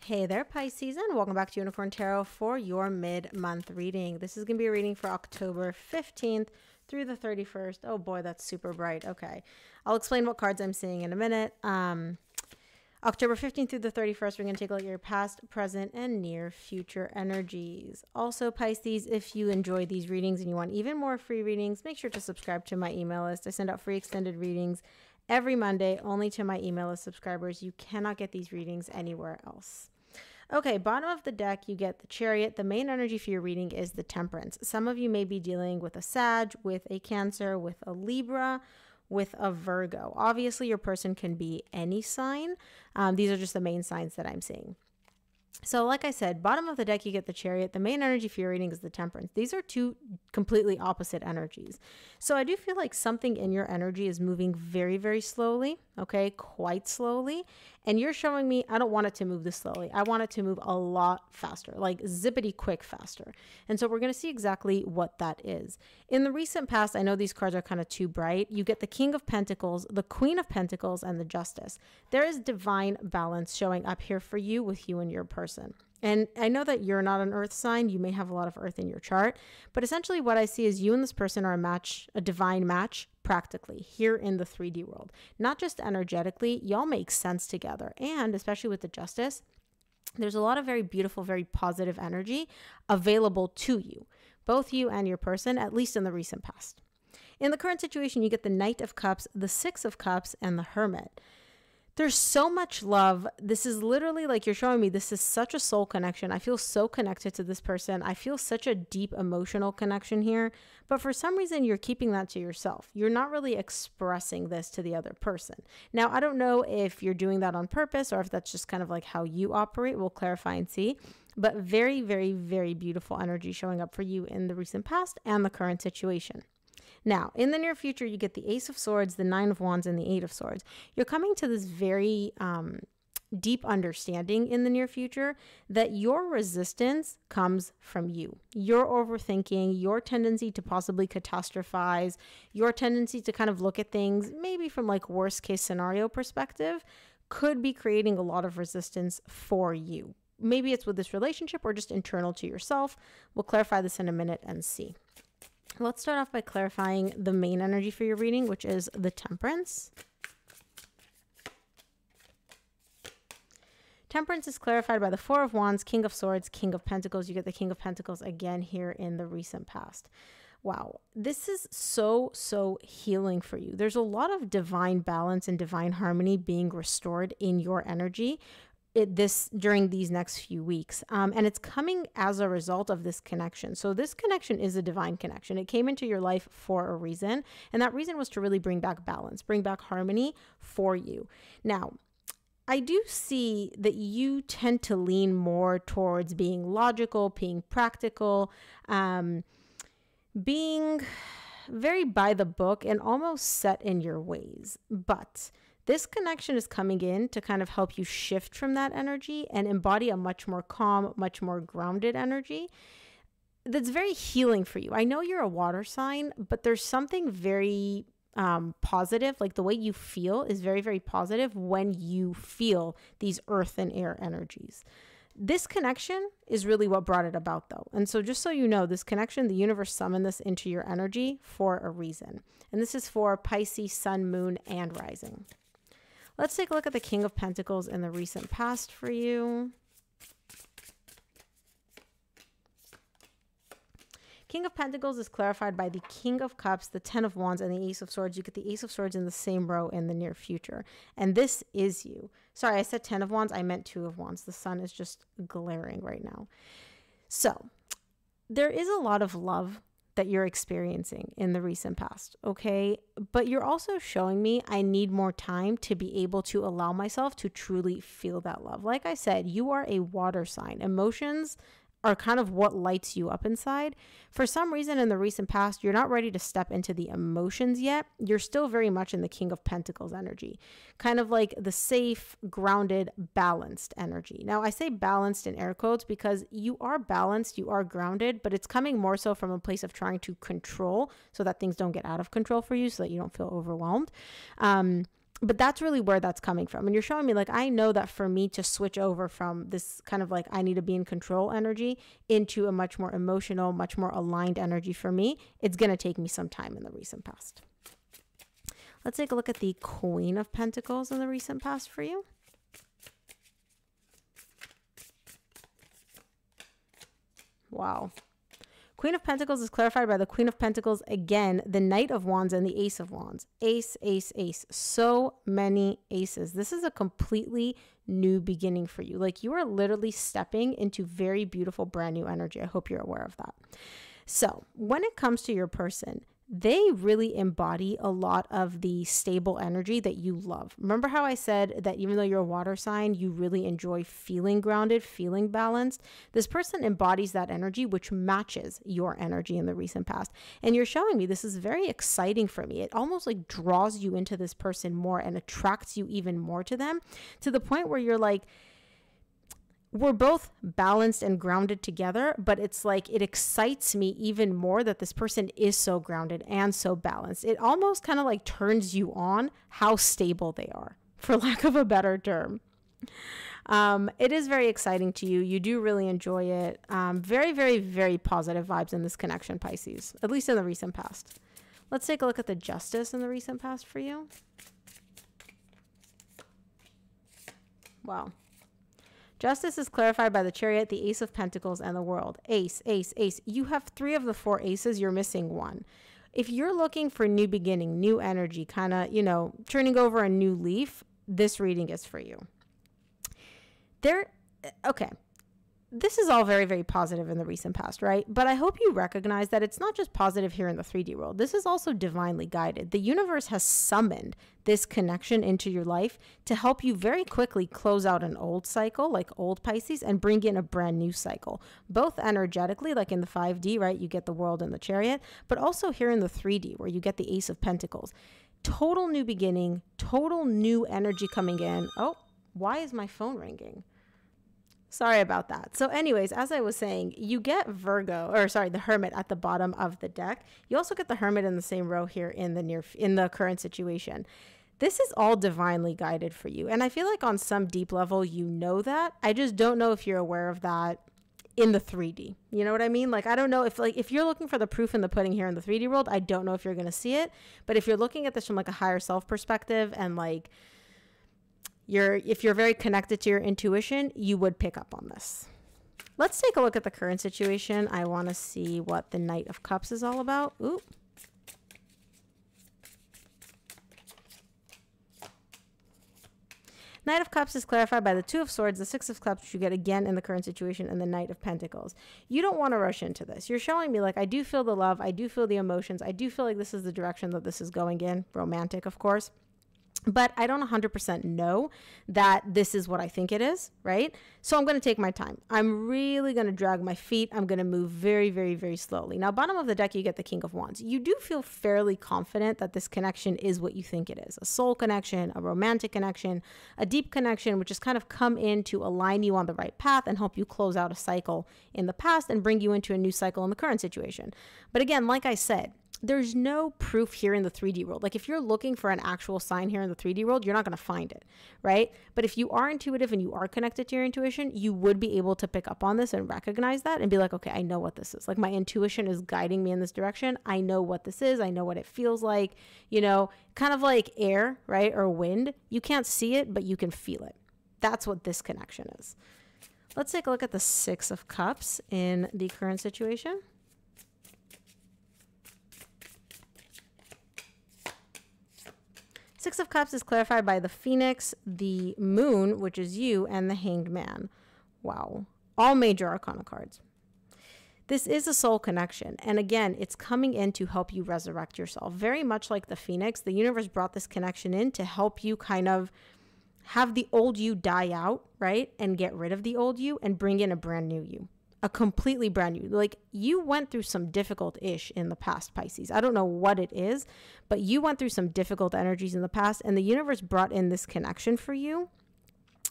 Hey there, Pisces, and welcome back to Unicorn Tarot for your mid-month reading. This is going to be a reading for October 15th through the 31st. Oh boy, that's super bright. Okay, I'll explain what cards I'm seeing in a minute. October 15th through the 31st, we're going to take a look at your past, present, and near future energies. Also, Pisces, if you enjoy these readings and you want even more free readings, make sure to subscribe to my email list. I send out free extended readings every Monday, only to my email list subscribers. You cannot get these readings anywhere else. Okay, bottom of the deck, you get the Chariot. The main energy for your reading is the Temperance. Some of you may be dealing with a Sag, with a Cancer, with a Libra, with a Virgo. Obviously, your person can be any sign. These are just the main signs that I'm seeing. So like I said, bottom of the deck, you get the Chariot. The main energy for your reading is the Temperance. These are two completely opposite energies. So I do feel like something in your energy is moving very, very slowly, okay, quite slowly. And you're showing me, I don't want it to move this slowly. I want it to move a lot faster, like zippity quick faster. And so we're going to see exactly what that is. In the recent past, I know these cards are kind of too bright. You get the King of Pentacles, the Queen of Pentacles, and the Justice. There is divine balance showing up here for you with you and your person. And I know that you're not an earth sign. You may have a lot of earth in your chart, but essentially what I see is you and this person are a match, a divine match, practically here in the 3D world, not just energetically. Y'all make sense together. And especially with the Justice, there's a lot of very beautiful, very positive energy available to you, both you and your person, at least in the recent past. In the current situation, you get the Knight of Cups, the Six of Cups, and the Hermit. There's so much love. This is literally like you're showing me this is such a soul connection. I feel so connected to this person. I feel such a deep emotional connection here. But for some reason, you're keeping that to yourself. You're not really expressing this to the other person. Now, I don't know if you're doing that on purpose or if that's just kind of like how you operate. We'll clarify and see. But very, very, very beautiful energy showing up for you in the recent past and the current situation. Now, in the near future, you get the Ace of Swords, the Nine of Wands, and the Eight of Swords. You're coming to this very deep understanding in the near future that your resistance comes from you. Your overthinking, your tendency to possibly catastrophize, your tendency to kind of look at things maybe from like worst case scenario perspective could be creating a lot of resistance for you. Maybe it's with this relationship or just internal to yourself. We'll clarify this in a minute and see. Let's start off by clarifying the main energy for your reading, which is the Temperance. Temperance is clarified by the Four of Wands, King of Swords, King of Pentacles. You get the King of Pentacles again here in the recent past. Wow, this is so, so healing for you. There's a lot of divine balance and divine harmony being restored in your energy during these next few weeks. And it's coming as a result of this connection. So this connection is a divine connection. It came into your life for a reason. And that reason was to really bring back balance, bring back harmony for you. Now, I do see that you tend to lean more towards being logical, being practical, being very by the book and almost set in your ways. But this connection is coming in to kind of help you shift from that energy and embody a much more calm, much more grounded energy that's very healing for you. I know you're a water sign, but there's something very positive, like the way you feel is very, very positive when you feel these earth and air energies. This connection is really what brought it about though. And so just so you know, this connection, the universe summoned this into your energy for a reason. And this is for Pisces, Sun, Moon, and Rising. Let's take a look at the King of Pentacles in the recent past for you. King of Pentacles is clarified by the King of Cups, the Ten of Wands, and the Ace of Swords. You get the Ace of Swords in the same row in the near future. And this is you. Sorry, I said 10 of Wands. I meant 2 of Wands. The sun is just glaring right now. So there is a lot of love that you're experiencing in the recent past, okay? But you're also showing me I need more time to be able to allow myself to truly feel that love. Like I said, you are a water sign. Emotions are kind of what lights you up inside. For some reason in the recent past, you're not ready to step into the emotions yet. You're still very much in the King of Pentacles energy, kind of like the safe, grounded, balanced energy. Now, I say balanced in air quotes because you are balanced, you are grounded, but it's coming more so from a place of trying to control so that things don't get out of control for you, so that you don't feel overwhelmed. But that's really where that's coming from. And you're showing me like, I know that for me to switch over from this kind of like, I need to be in control energy into a much more emotional, much more aligned energy for me, it's going to take me some time in the recent past. Let's take a look at the Queen of Pentacles in the recent past for you. Wow. Queen of Pentacles is clarified by the Queen of Pentacles again, the Knight of Wands, and the Ace of Wands. Ace, ace, ace. So many aces. This is a completely new beginning for you. Like, you are literally stepping into very beautiful, brand new energy. I hope you're aware of that. So when it comes to your person, they really embody a lot of the stable energy that you love. Remember how I said that even though you're a water sign, you really enjoy feeling grounded, feeling balanced? This person embodies that energy, which matches your energy in the recent past. And you're showing me this is very exciting for me. It almost like draws you into this person more and attracts you even more to them, to the point where you're like, we're both balanced and grounded together, but it's like it excites me even more that this person is so grounded and so balanced. It almost kind of like turns you on how stable they are, for lack of a better term. It is very exciting to you. You do really enjoy it. Very, very, very positive vibes in this connection, Pisces, at least in the recent past. Let's take a look at the Justice in the recent past for you. Wow. Justice is clarified by the Chariot, the Ace of Pentacles, and the World. Ace, ace, ace. You have 3 of the 4 aces. You're missing 1. If you're looking for new beginning, new energy, kind of, you know, turning over a new leaf, this reading is for you. Okay. This is all very, very positive in the recent past, right? But I hope you recognize that it's not just positive here in the 3D world. This is also divinely guided. The universe has summoned this connection into your life to help you very quickly close out an old cycle, like old Pisces, and bring in a brand new cycle, both energetically, like in the 5D, right? You get the World and the Chariot, but also here in the 3D, where you get the Ace of Pentacles. Total new beginning, total new energy coming in. Oh, why is my phone ringing? Sorry about that. So anyways, as I was saying, you get the Hermit at the bottom of the deck. You also get the Hermit in the same row here in the current situation. This is all divinely guided for you. And I feel like on some deep level, you know that. I just don't know if you're aware of that in the 3D. You know what I mean? Like, I don't know if you're looking for the proof in the pudding here in the 3D world, I don't know if you're going to see it. But if you're looking at this from like a higher self perspective and like, if you're very connected to your intuition, you would pick up on this. Let's take a look at the current situation. I want to see what the Knight of Cups is all about. Ooh. Knight of Cups is clarified by the 2 of Swords, the 6 of Cups, which you get again in the current situation, and the Knight of Pentacles. You don't want to rush into this. You're showing me like, I do feel the love. I do feel the emotions. I do feel like this is the direction that this is going in. Romantic, of course. But I don't 100% know that this is what I think it is, right? So I'm going to take my time. I'm really going to drag my feet. I'm going to move very, very, very slowly. Now, bottom of the deck, you get the King of Wands. You do feel fairly confident that this connection is what you think it is. A soul connection, a romantic connection, a deep connection, which has kind of come in to align you on the right path and help you close out a cycle in the past and bring you into a new cycle in the current situation. But again, like I said, there's no proof here in the 3D world. Like if you're looking for an actual sign here in the 3D world, you're not going to find it, right? But if you are intuitive and you are connected to your intuition, you would be able to pick up on this and recognize that and be like, okay, I know what this is. Like my intuition is guiding me in this direction. I know what this is. I know what it feels like, you know, kind of like air, right? Or wind. You can't see it, but you can feel it. That's what this connection is. Let's take a look at the 6 of Cups in the current situation. Six of Cups is clarified by the Phoenix, the Moon, which is you, and the Hanged Man. Wow. All major arcana cards. This is a soul connection. And again, it's coming in to help you resurrect yourself. Very much like the Phoenix, the universe brought this connection in to help you kind of have the old you die out, right? And get rid of the old you and bring in a brand new you. A completely brand new, like you went through some difficult ish in the past, Pisces. I don't know what it is, but you went through some difficult energies in the past, and the universe brought in this connection for you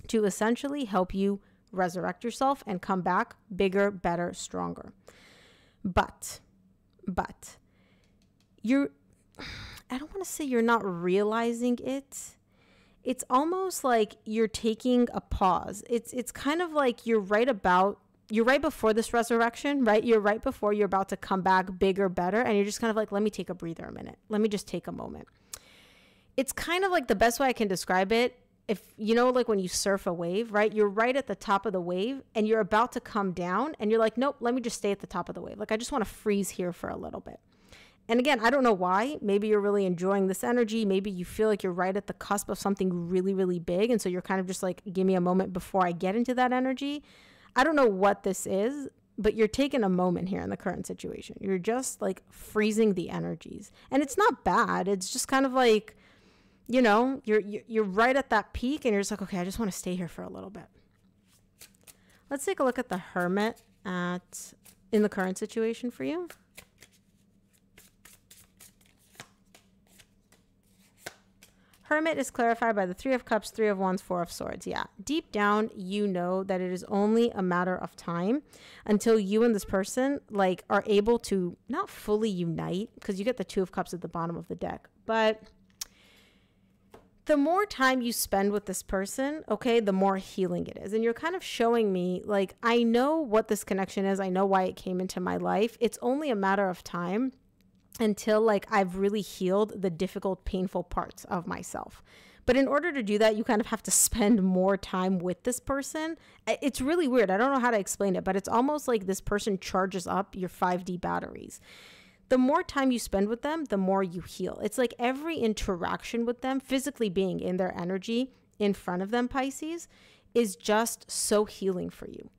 to essentially help you resurrect yourself and come back bigger, better, stronger. But I don't want to say you're not realizing it, It's almost like you're taking a pause. It's kind of like you're right before this resurrection, right? You're right before you're about to come back bigger, better, and you're just kind of like, let me take a breather a minute. Let me just take a moment. It's kind of like the best way I can describe it. If you know, like when you surf a wave, right? You're right at the top of the wave and you're about to come down and you're like, nope, let me just stay at the top of the wave. Like, I just want to freeze here for a little bit. And again, I don't know why. Maybe you're really enjoying this energy. Maybe you feel like you're right at the cusp of something really, really big. And so you're kind of just like, give me a moment before I get into that energy. I don't know what this is, but you're taking a moment here in the current situation. You're just like freezing the energies. And it's not bad. It's just kind of like, you know, you're right at that peak and you're just like, okay, I just want to stay here for a little bit. Let's take a look at the Hermit in the current situation for you. Hermit is clarified by the 3 of Cups, 3 of Wands, 4 of Swords. Yeah, deep down, you know that it is only a matter of time until you and this person like are able to not fully unite, because you get the 2 of Cups at the bottom of the deck, but the more time you spend with this person, okay, the more healing it is. And you're kind of showing me, like, I know what this connection is. I know why it came into my life. It's only a matter of time until, like, I've really healed the difficult, painful parts of myself. But in order to do that, you kind of have to spend more time with this person. It's really weird. I don't know how to explain it, but it's almost like this person charges up your 5D batteries. The more time you spend with them, the more you heal. It's like every interaction with them, physically being in their energy in front of them, Pisces, is just so healing for you.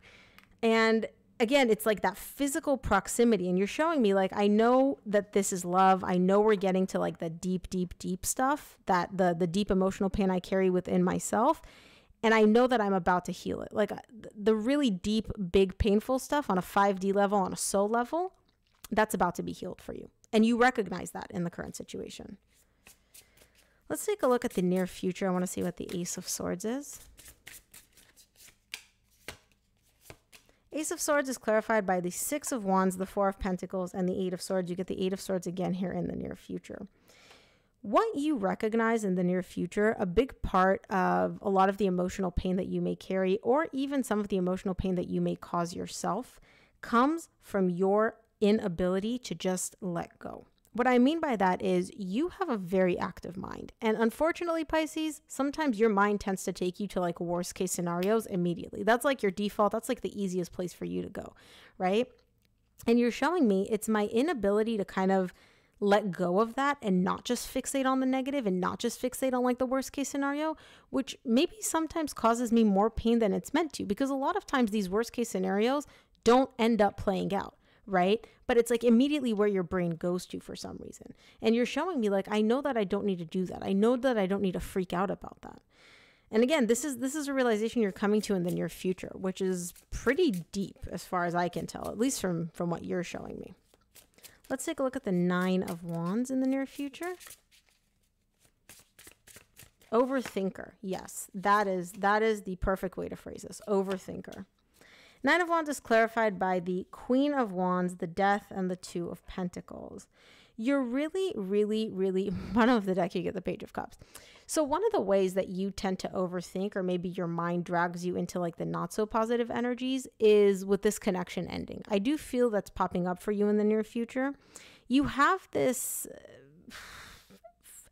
And again, it's like that physical proximity. And you're showing me, like, I know that this is love. I know we're getting to like the deep, deep, deep stuff, that the deep emotional pain I carry within myself. And I know that I'm about to heal it. Like the really deep, big, painful stuff on a 5D level, on a soul level, that's about to be healed for you. And you recognize that in the current situation. Let's take a look at the near future. I want to see what the Ace of Swords is. Ace of Swords is clarified by the 6 of Wands, the 4 of Pentacles, and the 8 of Swords. You get the 8 of Swords again here in the near future. What you recognize in the near future, a big part of a lot of the emotional pain that you may carry, or even some of the emotional pain that you may cause yourself, comes from your inability to just let go. What I mean by that is you have a very active mind. And unfortunately, Pisces, sometimes your mind tends to take you to like worst case scenarios immediately. That's like your default. That's like the easiest place for you to go, right? And you're showing me it's my inability to kind of let go of that and not just fixate on the negative and not just fixate on like the worst case scenario, which maybe sometimes causes me more pain than it's meant to, because a lot of times these worst case scenarios don't end up playing out. Right? But it's like immediately where your brain goes to for some reason. And you're showing me, like, I know that I don't need to do that. I know that I don't need to freak out about that. And again, this is a realization you're coming to in the near future, which is pretty deep as far as I can tell, at least from what you're showing me. Let's take a look at the 9 of Wands in the near future. Overthinker. Yes, that is the perfect way to phrase this. Overthinker. 9 of Wands is clarified by the Queen of Wands, the Death, and the 2 of Pentacles. You're really, really, really, bottom of the deck, you get the Page of Cups. So one of the ways that you tend to overthink, or maybe your mind drags you into like the not so positive energies, is with this connection ending. I do feel that's popping up for you in the near future. You have this,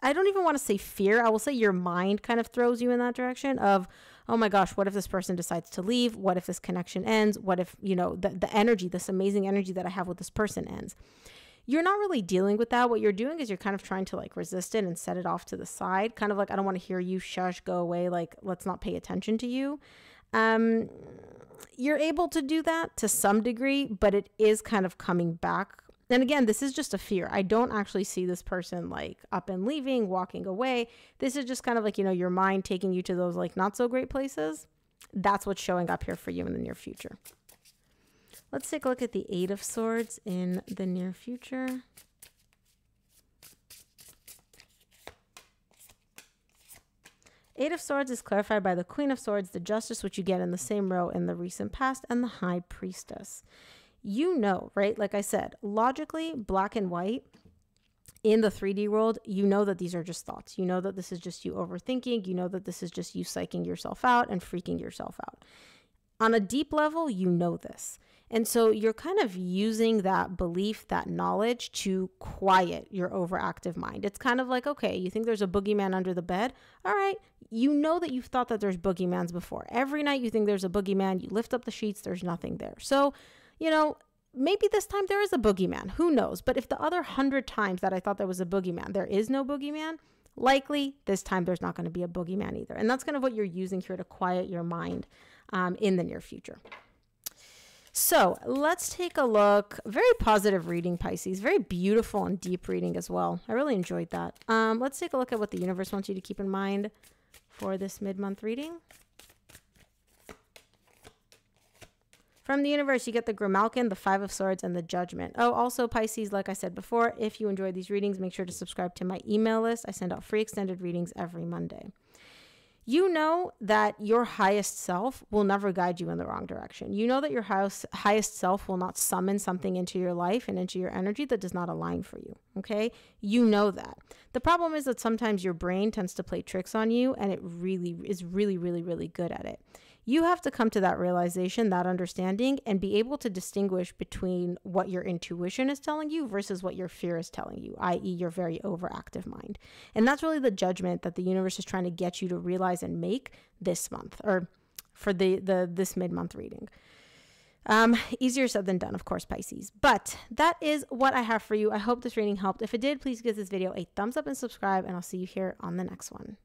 I don't even want to say fear. I will say your mind kind of throws you in that direction of, oh my gosh, what if this person decides to leave? What if this connection ends? What if, you know, the energy, this amazing energy that I have with this person ends? You're not really dealing with that. What you're doing is you're kind of trying to like resist it and set it off to the side. Kind of like, I don't want to hear you, shush, go away. Like, let's not pay attention to you. You're able to do that to some degree, but it is kind of coming back. And again, this is just a fear. I don't actually see this person like up and leaving, walking away. This is just kind of like, you know, your mind taking you to those like not so great places. That's what's showing up here for you in the near future. Let's take a look at the 8 of Swords in the near future. Eight of Swords is clarified by the Queen of Swords, the Justice, which you get in the same row in the recent past, and the High Priestess. You know, right? Like I said, logically, black and white, in the 3D world, you know that these are just thoughts. You know that this is just you overthinking. You know that this is just you psyching yourself out and freaking yourself out. On a deep level, you know this. And so you're kind of using that belief, that knowledge to quiet your overactive mind. It's kind of like, okay, you think there's a boogeyman under the bed? All right. You know that you've thought that there's boogeymans before. Every night you think there's a boogeyman, you lift up the sheets, there's nothing there. So, you know, maybe this time there is a boogeyman. Who knows? But if the other 100 times that I thought there was a boogeyman, there is no boogeyman, likely this time there's not going to be a boogeyman either. And that's kind of what you're using here to quiet your mind in the near future. So let's take a look. Very positive reading, Pisces. Very beautiful and deep reading as well. I really enjoyed that. Let's take a look at what the universe wants you to keep in mind for this mid-month reading. From the universe, you get the Grimalkin, the Five of Swords, and the Judgment. Oh, also, Pisces, like I said before, if you enjoyed these readings, make sure to subscribe to my email list. I send out free extended readings every Monday. You know that your highest self will never guide you in the wrong direction. You know that your highest self will not summon something into your life and into your energy that does not align for you, okay? You know that. The problem is that sometimes your brain tends to play tricks on you, and it really is really good at it. You have to come to that realization, that understanding, and be able to distinguish between what your intuition is telling you versus what your fear is telling you, i.e. your very overactive mind. And that's really the judgment that the universe is trying to get you to realize and make this month, or for this mid-month reading. Easier said than done, of course, Pisces. But that is what I have for you. I hope this reading helped. If it did, please give this video a thumbs up and subscribe, and I'll see you here on the next one.